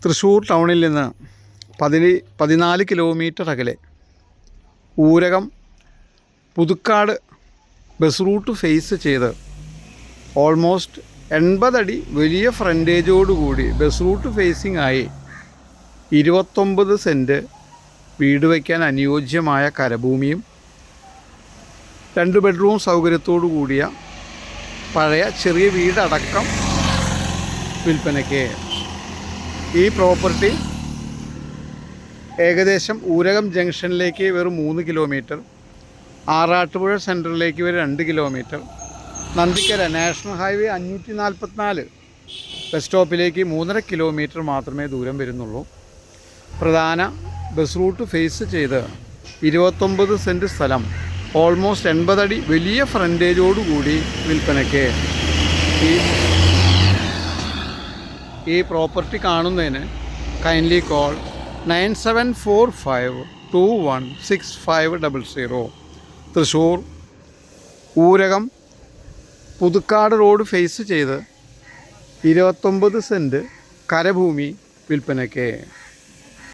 തൃശ്ശൂർ ടൗണിൽ നിന്ന് 14 കിലോമീറ്റർ അകലെ Oorakam Puthukkad bus route face ചെയ്ത് ഓൾമോസ്റ്റ് 80 അടി വലിയ ഫ്രണ്ടേജോടുകൂടി ബസ് റൂട്ട് ഫേസിംഗ് ആയി 29 സെൻറ്റ് വീട് വയ്ക്കാൻ അനുയോജ്യമായ കരഭൂമിയും 2 ബെഡ്റൂം സൗകര്യത്തോടു കൂടിയ പഴയ ചെറിയ വീടടക്കം വിൽപ്പനയ്ക്ക്. ഈ പ്രോപ്പർട്ടി ഏകദേശം ഊരകം ജംഗ്ഷനിലേക്ക് വെറും 3 കിലോമീറ്റർ, ആറാട്ടുപുഴ സെൻറ്ററിലേക്ക് ഒരു 2 kilometre, Nandikkara national highway 544 bus സ്റ്റോപ്പിലേക്ക് 3.5 കിലോമീറ്റർ മാത്രമേ ദൂരം വരുന്നുള്ളൂ. പ്രധാന ബസ് റൂട്ട് ഫേസ് ചെയ്ത് 29 സെൻറ്റ് സ്ഥലം ഓൾമോസ്റ്റ് 80 അടി വലിയ ഫ്രണ്ടേജോടുകൂടി വിൽപ്പനയ്ക്ക്. ഈ പ്രോപ്പർട്ടി കാണുന്നതിന് kindly call 9745216500. Thrissur Oorakam Puthukkad road face ചെയ്ത് 29 സെൻറ്റ് കരഭൂമി വിൽപ്പനയ്ക്ക്.